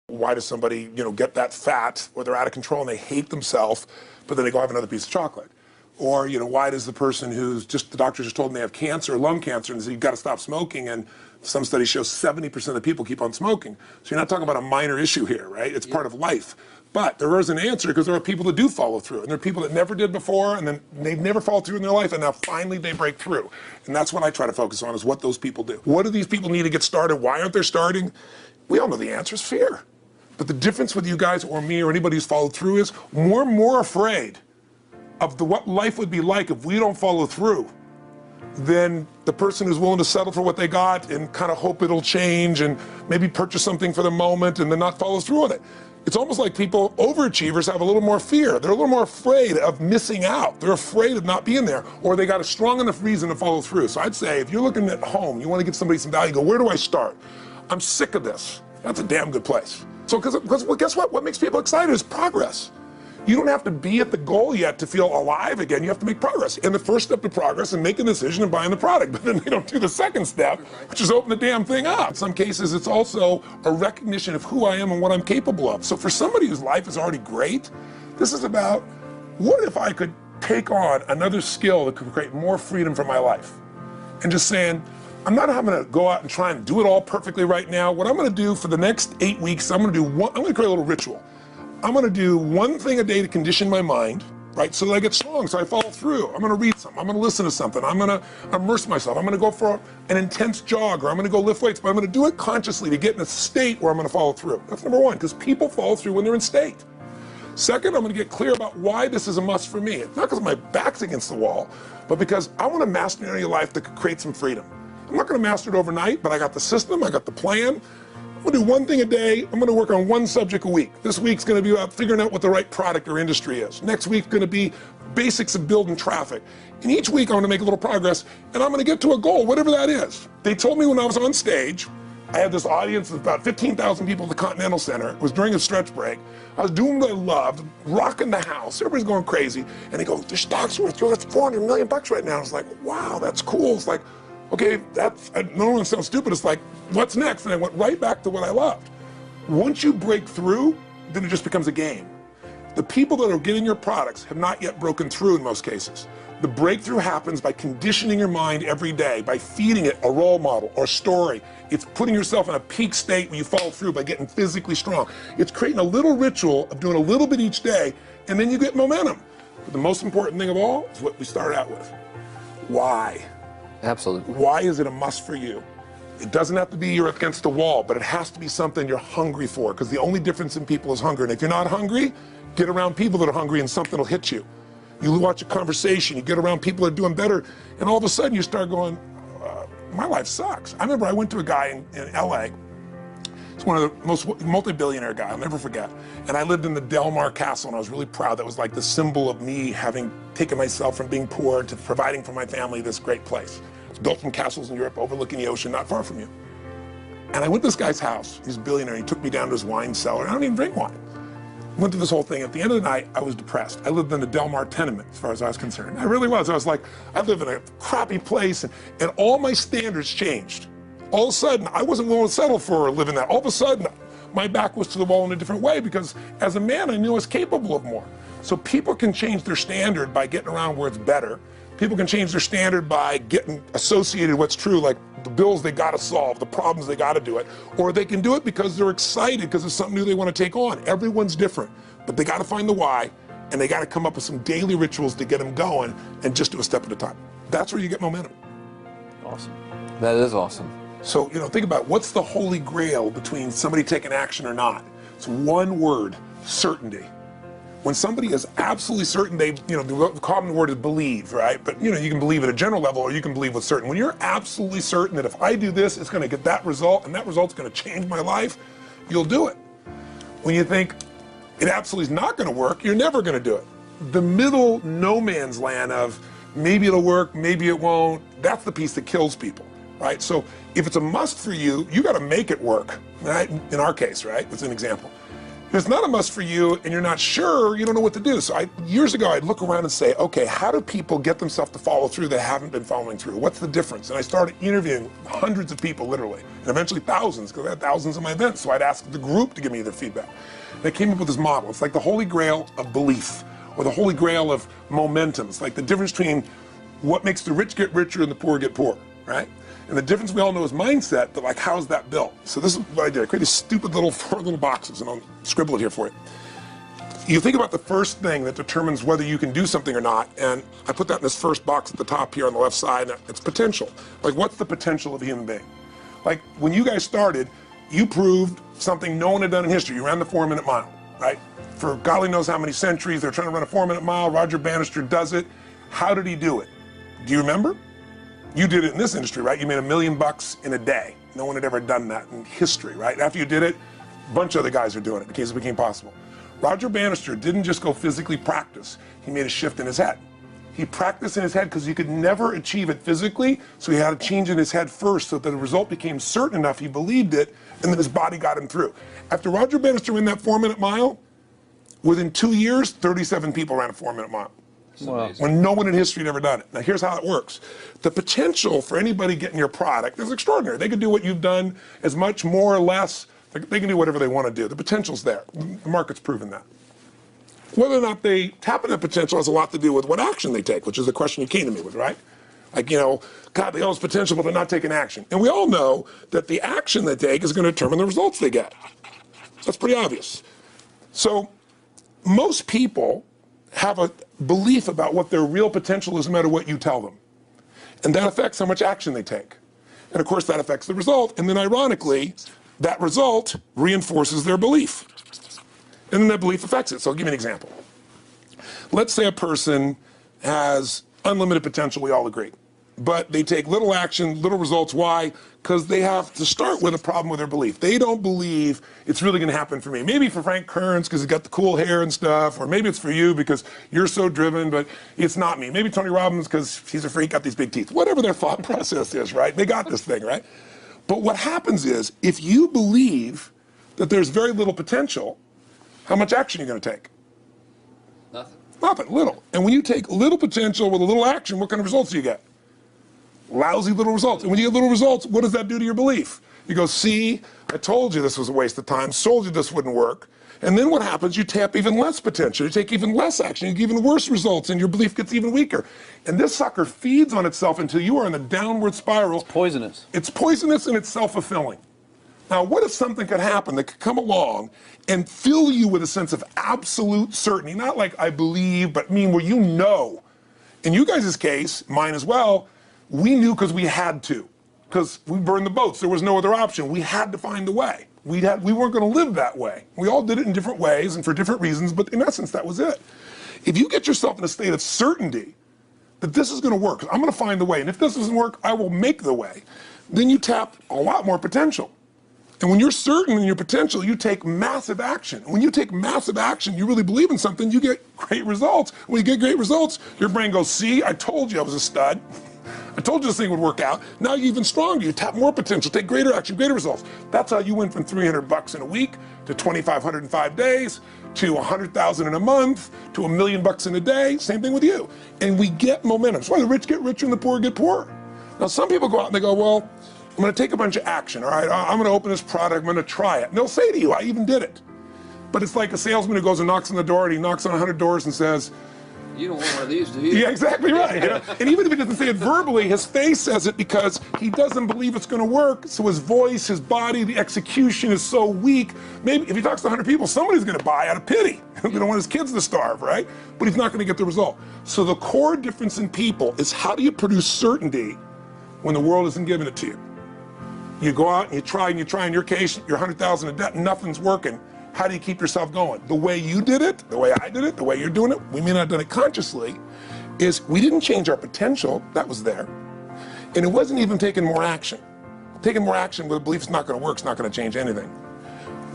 Why does somebody, get that fat or they're out of control and they hate themselves, but then they go have another piece of chocolate? Or, why does the person who's the doctors just told them they have cancer, lung cancer, and they say you've got to stop smoking, and some studies show 70% of people keep on smoking. So you're not talking about a minor issue here, right? It's part of life. But there is an answer, because there are people that do follow through, and there are people that never did before, and then they've never followed through in their life, and now finally they break through. And that's what I try to focus on, is what those people do. What do these people need to get started? Why aren't they starting? We all know the answer is fear. But the difference with you guys or me or anybody who's followed through is we're more afraid of what life would be like if we don't follow through than the person who's willing to settle for what they got and kind of hope it'll change and maybe purchase something for the moment and then not follow through on it. It's almost like people, overachievers, have a little more fear. They're a little more afraid of missing out. They're afraid of not being there, or they got a strong enough reason to follow through. So I'd say if you're looking at home, you want to give somebody some value, go, where do I start? I'm sick of this. That's a damn good place. So, because guess what? What makes people excited is progress. You don't have to be at the goal yet to feel alive again. You have to make progress. And the first step to progress is making a decision and buying the product. But then they don't do the second step, which is open the damn thing up. In some cases, it's also a recognition of who I am and what I'm capable of. So for somebody whose life is already great, this is about, what if I could take on another skill that could create more freedom for my life? And just saying, I'm not going to go out and try and do it all perfectly right now. What I'm going to do for the next 8 weeks, I'm going to create a little ritual. I'm going to do one thing a day to condition my mind, right, so that I get strong, so I follow through. I'm going to read something. I'm going to listen to something. I'm going to immerse myself. I'm going to go for an intense jog, or I'm going to go lift weights, but I'm going to do it consciously to get in a state where I'm going to follow through. That's number one, because people follow through when they're in state. Second, I'm going to get clear about why this is a must for me. It's not because my back's against the wall, but because I want to master an area of life that could create some freedom. I'm not going to master it overnight, but I got the system, I got the plan. I'm going to do one thing a day. I'm going to work on one subject a week. This week's going to be about figuring out what the right product or industry is. Next week's going to be basics of building traffic. And each week I'm going to make a little progress, and I'm going to get to a goal, whatever that is. They told me when I was on stage, I had this audience of about 15,000 people at the Continental Center. It was during a stretch break. I was doing what I loved, rocking the house. Everybody's going crazy. And they go, the stock's worth $400 million right now. I was like, wow, that's cool. It's like, okay, I don't want to sound stupid. It's like, what's next? And I went right back to what I loved. Once you break through, then it just becomes a game. The people that are getting your products have not yet broken through in most cases. The breakthrough happens by conditioning your mind every day, by feeding it a role model or story. It's putting yourself in a peak state when you follow through by getting physically strong. It's creating a little ritual of doing a little bit each day, and then you get momentum. But the most important thing of all is what we started out with. Why? Absolutely. Why is it a must for you? It doesn't have to be you're against the wall, but it has to be something you're hungry for, because the only difference in people is hunger. And if you're not hungry, get around people that are hungry and something will hit you. You watch a conversation, you get around people that are doing better, and all of a sudden you start going, my life sucks. I remember I went to a guy in LA. He's one of the most multi-billionaire guy, I'll never forget. And I lived in the Del Mar Castle, and I was really proud. That was like the symbol of me having taken myself from being poor to providing for my family this great place. It's built from castles in Europe overlooking the ocean, not far from you. And I went to this guy's house. He's a billionaire. He took me down to his wine cellar. I don't even drink wine. Went through this whole thing. At the end of the night, I was depressed. I lived in the Del Mar tenement, as far as I was concerned. I really was. I was like, I live in a crappy place, and all my standards changed. All of a sudden, I wasn't willing to settle for living that. All of a sudden, my back was to the wall in a different way, because as a man, I knew I was capable of more. So people can change their standard by getting around where it's better. People can change their standard by getting associated with what's true, like the bills they got to solve, the problems they got to do it. Or they can do it because they're excited, because it's something new they want to take on. Everyone's different, but they got to find the why, and they got to come up with some daily rituals to get them going, and just do a step at a time. That's where you get momentum. Awesome. That is awesome. So, think about what's the holy grail between somebody taking action or not. It's one word: certainty. When somebody is absolutely certain, the common word is believe, right? But you can believe at a general level, or you can believe with certain. When you're absolutely certain that if I do this, it's going to get that result, and that result's going to change my life, you'll do it. When you think it absolutely is not going to work, you're never going to do it. The middle no man's land of maybe it'll work, maybe it won't, that's the piece that kills people, right? So if it's a must for you, you got to make it work, right? In our case, right? That's an example. If it's not a must for you and you're not sure, you don't know what to do. So years ago, I'd look around and say, okay, how do people get themselves to follow through that haven't been following through? What's the difference? And I started interviewing hundreds of people, literally, and eventually thousands, because I had thousands of my events. So I'd ask the group to give me their feedback. And I came up with this model. It's like the holy grail of belief, or the holy grail of momentum. It's like the difference between what makes the rich get richer and the poor get poor, right? And the difference we all know is mindset, but like, how's that built? So this is what I did. I created stupid little 4 little boxes, and I'll scribble it here for you. You think about the first thing that determines whether you can do something or not, and I put that in this first box at the top here on the left side, and it's potential. Like, what's the potential of a human being? Like, when you guys started, you proved something no one had done in history. You ran the 4-minute mile, right? For golly knows how many centuries, they're trying to run a 4-minute mile. Roger Bannister does it. How did he do it? Do you remember? You did it in this industry, right? You made $1 million in a day. No one had ever done that in history, right? After you did it, a bunch of other guys are doing it because it became possible. Roger Bannister didn't just go physically practice. He made a shift in his head. He practiced in his head because he could never achieve it physically, so he had to change in his head first so that the result became certain enough, he believed it, and then his body got him through. After Roger Bannister ran that 4-minute mile, within 2 years, 37 people ran a 4-minute mile. Wow. When no one in history had ever done it. Now here's how it works. The potential for anybody getting your product is extraordinary. They can do what you've done as much, more or less. They can do whatever they want to do. The potential's there. The market's proven that. Whether or not they tap into potential has a lot to do with what action they take, which is the question you came to me with, right? Like, you know, God, they all have potential, but they're not taking action. And we all know that the action they take is going to determine the results they get. That's pretty obvious. So most people have a belief about what their real potential is no matter what you tell them. And that affects how much action they take. And of course that affects the result. And then ironically, that result reinforces their belief. And then that belief affects it. So I'll give you an example. Let's say a person has unlimited potential, we all agree. But they take little action, little results. Why? Because they have to start with a problem with their belief. They don't believe it's really going to happen for me. Maybe for Frank Kearns because he's got the cool hair and stuff, or maybe it's for you because you're so driven, but it's not me. Maybe Tony Robbins because he's a freak, got these big teeth. Whatever their thought process is, right? They got this thing, right? But what happens is, if you believe that there's very little potential, how much action are you going to take? Nothing. Nothing, little. And when you take little potential with a little action, what kind of results do you get? Lousy little results. And when you get little results, what does that do to your belief? You go, see, I told you this was a waste of time, told you this wouldn't work. And then what happens? You tap even less potential, you take even less action, you get even worse results, and your belief gets even weaker. And this sucker feeds on itself until you are in a downward spiral. It's poisonous. It's poisonous and it's self-fulfilling. Now, what if something could happen that could come along and fill you with a sense of absolute certainty? Not like I believe, but mean where you know. In you guys' case, mine as well, we knew because we had to. Because we burned the boats. There was no other option. We had to find a way. We weren't going to live that way. We all did it in different ways and for different reasons, but in essence, that was it. If you get yourself in a state of certainty that this is going to work, I'm going to find the way, and if this doesn't work, I will make the way, then you tap a lot more potential. And when you're certain in your potential, you take massive action. When you take massive action, you really believe in something, you get great results. When you get great results, your brain goes, see, I told you I was a stud. I told you this thing would work out. Now you're even stronger. You tap more potential, take greater action, greater results. That's how you went from $300 in a week to $2,500 in 5 days to $100,000 in a month to $1 million in a day. Same thing with you. And we get momentum. That's why the rich get richer and the poor get poorer. Now some people go out and they go, well, I'm going to take a bunch of action. All right, I'm going to open this product. I'm going to try it. And they'll say to you, I even did it. But it's like a salesman who goes and knocks on the door, and he knocks on 100 doors and says, you don't want one of these, do you? yeah, exactly right. You know? And even if he doesn't say it verbally, his face says it because he doesn't believe it's going to work. So his voice, his body, the execution is so weak. Maybe if he talks to 100 people, somebody's going to buy out of pity. They don't want his kids to starve, right? But he's not going to get the result. So the core difference in people is how do you produce certainty when the world isn't giving it to you? You go out and you try. In your case, you're 100,000 in debt, and nothing's working. How do you keep yourself going? The way you did it, the way I did it, the way you're doing it, we may not have done it consciously, is we didn't change our potential, that was there, and it wasn't even taking more action. Taking more action with a belief it's not going to work, it's not going to change anything.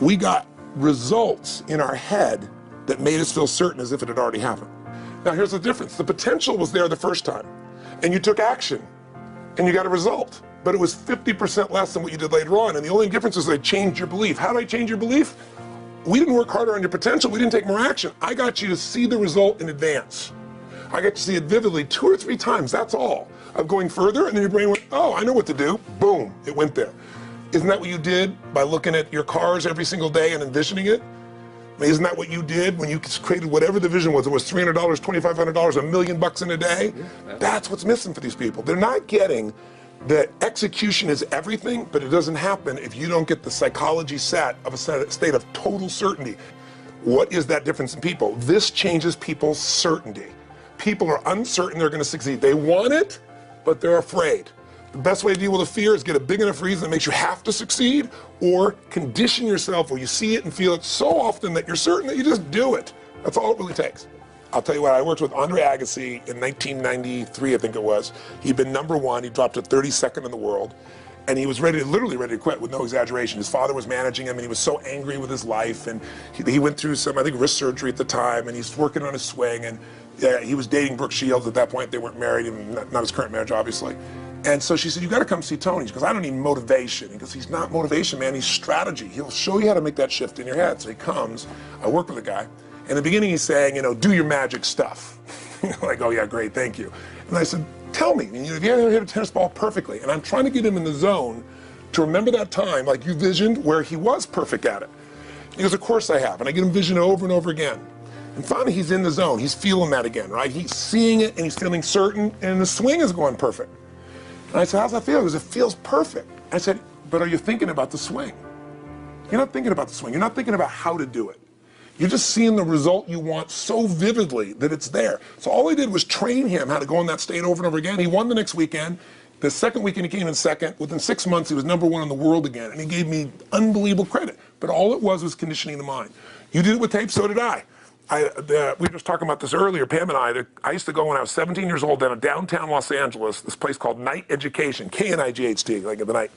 We got results in our head that made us feel certain as if it had already happened. Now here's the difference. The potential was there the first time, and you took action, and you got a result, but it was 50% less than what you did later on, and the only difference is they changed your belief. How did I change your belief? we didn't work harder on your potential, we didn't take more action. I got you to see the result in advance. I got to see it vividly 2 or 3 times, that's all. Of going further, and then your brain went, oh, I know what to do. Boom, it went there. Isn't that what you did by looking at your cars every single day and envisioning it? I mean, isn't that what you did when you created whatever the vision was? It was $300, $2,500, $1 million in a day? Yeah. That's what's missing for these people. They're not getting that execution is everything, but it doesn't happen if you don't get the psychology set of a state of total certainty. What is that difference in people? This changes people's certainty. People are uncertain they're going to succeed. They want it, but they're afraid. The best way to deal with a fear is get a big enough reason that makes you have to succeed, or condition yourself where you see it and feel it so often that you're certain that you just do it. That's all it really takes. I'll tell you what, I worked with Andre Agassi in 1993, I think it was. He'd been #1, he dropped to 32nd in the world, and he was literally ready to quit with no exaggeration. His father was managing him, and he was so angry with his life, and he went through some, I think, wrist surgery at the time, and he's working on his swing, and he was dating Brooke Shields at that point. They weren't married, and not his current marriage, obviously. And so she said, you gotta come see Tony. She goes, I don't need motivation. He goes, he's not motivation, man, he's strategy. He'll show you how to make that shift in your head. So he comes, I work with a guy. In the beginning he's saying, do your magic stuff. Like, oh yeah, great, thank you. And I said, tell me, if you ever hit a tennis ball perfectly, and I'm trying to get him in the zone to remember that time, like you visioned, where he was perfect at it. He goes, of course I have. And I get him vision over and over again. And finally he's in the zone, he's feeling that again, right? He's seeing it and he's feeling certain, and the swing is going perfect. And I said, how's that feel? He goes, it feels perfect. I said, but are you thinking about the swing? You're not thinking about the swing. You're not thinking about how to do it. You're just seeing the result you want so vividly that it's there. So all I did was train him how to go in that state over and over again. He won the next weekend. The second weekend he came in second. Within 6 months he was #1 in the world again. And he gave me unbelievable credit. But all it was conditioning the mind. You did it with tape, so did I. We were just talking about this earlier, Pam and I used to go when I was 17 years old down in downtown Los Angeles, this place called Night Education, K-N-I-G-H-T, like in the night.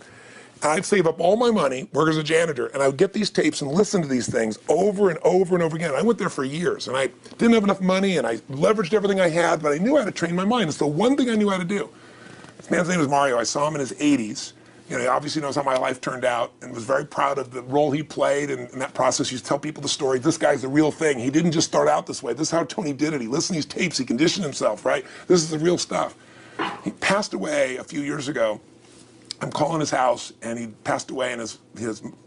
And I'd save up all my money, work as a janitor, and I would get these tapes and listen to these things over and over and over again. I went there for years, and I didn't have enough money, and I leveraged everything I had, but I knew how to train my mind. It's the one thing I knew how to do. This man's name was Mario. I saw him in his 80s. He obviously knows how my life turned out and was very proud of the role he played in that process. He used to tell people the story. This guy's the real thing. He didn't just start out this way. This is how Tony did it. He listened to these tapes. He conditioned himself, right? This is the real stuff. He passed away a few years ago. I'm calling his house, and he passed away, and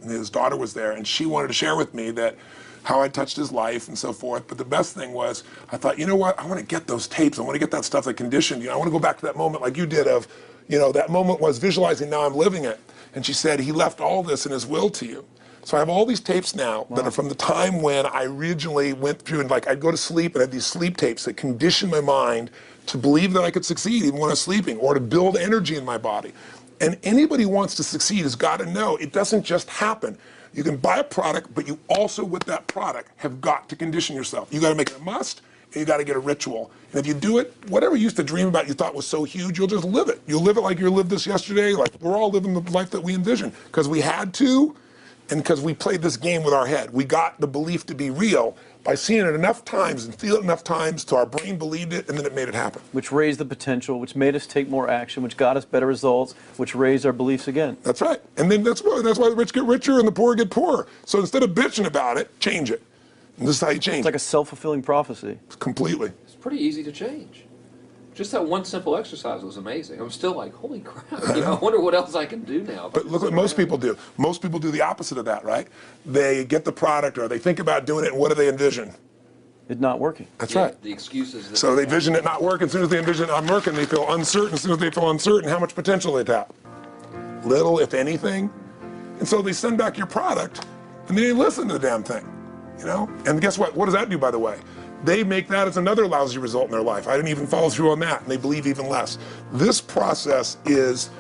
his daughter was there, and she wanted to share with me that how I touched his life and so forth. But the best thing was, I thought, you know what? I want to get those tapes. I want to get that stuff that conditioned. I want to go back to that moment like you did of, that moment was visualizing, now I'm living it. And she said, he left all this in his will to you. So I have all these tapes now that are from the time when I originally went through, and I'd go to sleep and I had these sleep tapes that conditioned my mind to believe that I could succeed even when I was sleeping, or to build energy in my body. And anybody who wants to succeed has got to know it doesn't just happen. You can buy a product, but you also, with that product, have got to condition yourself. You got to make it a must, and you got to get a ritual. And if you do it, whatever you used to dream about you thought was so huge, you'll just live it. You'll live it like you lived this yesterday, like we're all living the life that we envisioned, because we had to, and because we played this game with our head. We got the belief to be real by seeing it enough times and feel it enough times till our brain believed it, and then it made it happen. Which raised the potential, which made us take more action, which got us better results, which raised our beliefs again. That's right. And then that's why the rich get richer and the poor get poorer. So instead of bitching about it, change it. And this is how you change it. It's like a self-fulfilling prophecy. Completely. It's pretty easy to change. Just that one simple exercise was amazing. I'm still like, holy crap, I wonder what else I can do now. But look what most people do. Most people do the opposite of that, right? They get the product, or they think about doing it, and what do they envision? It not working. That's right. The excuses. So they vision it not working. As soon as they envision it not working, they feel uncertain. As soon as they feel uncertain, how much potential they tap? Little, if anything. And so they send back your product, and they didn't listen to the damn thing, And guess what? What does that do, by the way? They make that as another lousy result in their life. I didn't even follow through on that, and they believe even less. This process is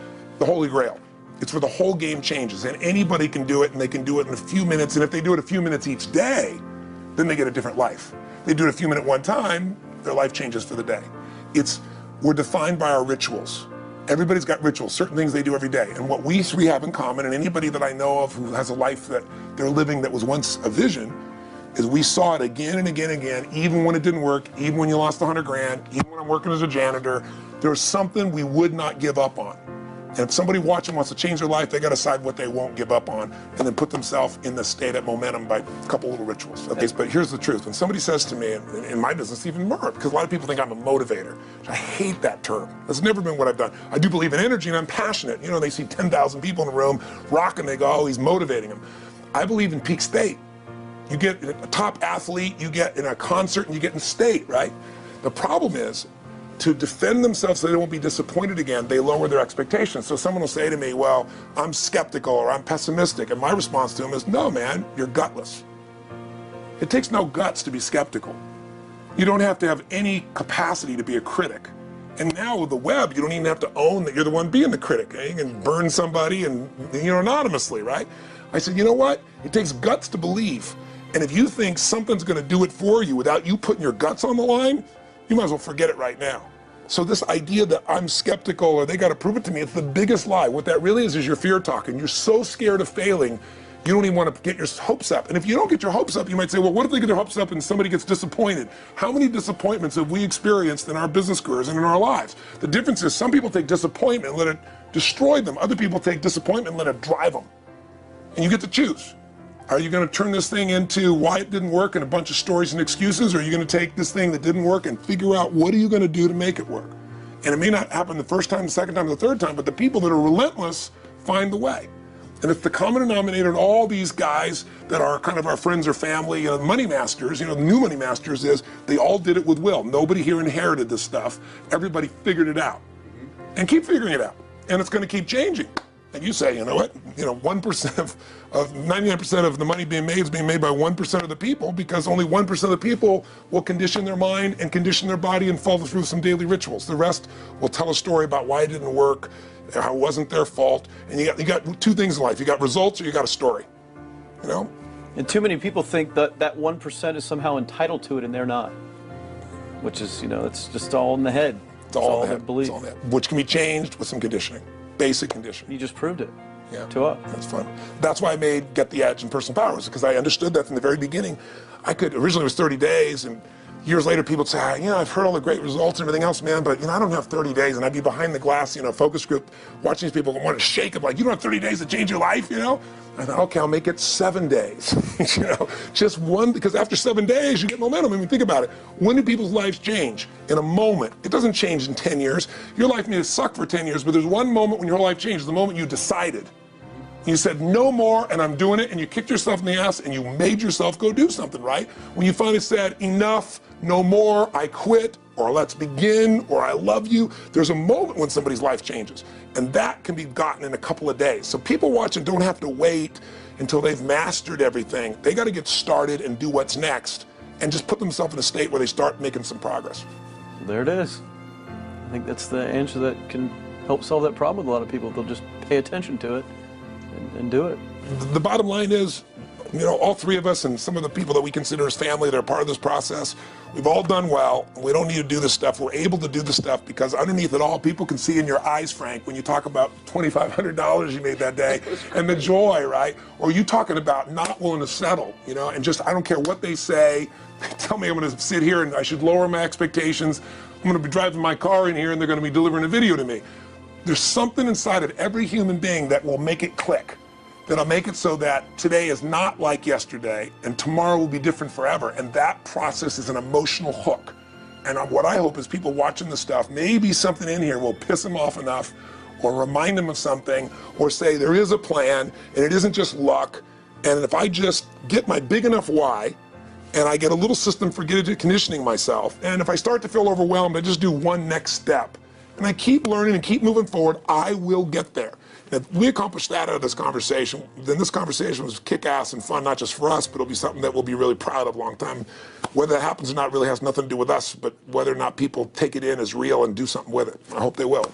the holy grail. It's where the whole game changes, and anybody can do it, and they can do it in a few minutes, and if they do it a few minutes each day, then they get a different life. They do it a few minutes one time, their life changes for the day. We're defined by our rituals. Everybody's got rituals, certain things they do every day, and what we three have in common, and anybody that I know of who has a life that they're living that was once a vision, is we saw it again and again and again, even when it didn't work, even when you lost 100 grand, even when I'm working as a janitor, there was something we would not give up on. And if somebody watching wants to change their life, they got to decide what they won't give up on and then put themselves in the state of momentum by a couple little rituals. Okay, but here's the truth. When somebody says to me, in my business, even more, because a lot of people think I'm a motivator. I hate that term. That's never been what I've done. I do believe in energy and I'm passionate. You know, they see 10,000 people in a room rocking, they go, oh, he's motivating them. I believe in peak state. You get a top athlete, you get in a concert, and you get in state, right? The problem is, to defend themselves so they won't be disappointed again, they lower their expectations. So someone will say to me, well, I'm skeptical or I'm pessimistic. And my response to them is, no, man, you're gutless. It takes no guts to be skeptical. You don't have to have any capacity to be a critic. And now with the web, you don't even have to own that you're the one being the critic. You can burn somebody and, anonymously, right? I said, you know what? It takes guts to believe. And if you think something's going to do it for you without you putting your guts on the line, you might as well forget it right now. So this idea that I'm skeptical or they got to prove it to me, it's the biggest lie. What that really is your fear talking. You're so scared of failing, you don't even want to get your hopes up. And if you don't get your hopes up, you might say, well, what if they get their hopes up and somebody gets disappointed? How many disappointments have we experienced in our business careers and in our lives? The difference is some people take disappointment and let it destroy them. Other people take disappointment and let it drive them. And you get to choose. Are you going to turn this thing into why it didn't work and a bunch of stories and excuses, or are you going to take this thing that didn't work and figure out what are you going to do to make it work? And it may not happen the first time, the second time, the third time, but the people that are relentless find the way. And it's the common denominator in all these guys that are kind of our friends or family, money masters, the new money masters is they all did it with will. Nobody here inherited this stuff. Everybody figured it out. And keep figuring it out. And it's going to keep changing. And you say, you know what? 1% of 99% of the money being made is being made by 1% of the people, because only 1% of the people will condition their mind and condition their body and follow through some daily rituals. The rest will tell a story about why it didn't work, how it wasn't their fault. And you got two things in life. You got results or you got a story. And too many people think that 1% is somehow entitled to it, and they're not. Which is, it's just all in the head. It's all in the their head. belief. It's all in the head. Which can be changed with some conditioning. Basic conditioning. You just proved it. Yeah, to us. That's fun. That's why I made Get the Edge and Personal Powers, because I understood that from the very beginning. Originally it was 30 days, and years later people would say, I've heard all the great results and everything else, man, but I don't have 30 days, and I'd be behind the glass, focus group, watching these people want to shake them, like, you don't have 30 days to change your life, I thought, okay, I'll make it 7 days, just one, because after 7 days you get momentum. I mean, think about it. When do people's lives change? In a moment. It doesn't change in 10 years. Your life may suck for 10 years, but there's one moment when your whole life changes, the moment you decided. You said, no more, and I'm doing it, and you kicked yourself in the ass, and you made yourself go do something, right? When you finally said, enough, no more, I quit, or let's begin, or I love you, there's a moment when somebody's life changes. And that can be gotten in a couple of days. So people watching don't have to wait until they've mastered everything. They got to get started and do what's next, and just put themselves in a state where they start making some progress. There it is. I think that's the answer that can help solve that problem with a lot of people. They'll just pay attention to it and do it. The bottom line is, all three of us and some of the people that we consider as family that are part of this process, we've all done well. We don't need to do this stuff. We're able to do this stuff because underneath it all, people can see in your eyes, Frank, when you talk about $2,500 you made that day and the joy, right? Or you talking about not willing to settle, and just, I don't care what they say. They tell me I'm going to sit here and I should lower my expectations. I'm going to be driving my car in here and they're going to be delivering a video to me. There's something inside of every human being that will make it click. That'll make it so that today is not like yesterday and tomorrow will be different forever. And that process is an emotional hook. And what I hope is people watching this stuff, maybe something in here will piss them off enough or remind them of something or say there is a plan and it isn't just luck. And if I just get my big enough why and I get a little system for conditioning myself, and if I start to feel overwhelmed, I just do one next step. And I keep learning and keep moving forward, I will get there. And if we accomplish that out of this conversation, then this conversation was kick-ass and fun, not just for us, but it'll be something that we'll be really proud of a long time. Whether that happens or not really has nothing to do with us, but whether or not people take it in as real and do something with it. I hope they will.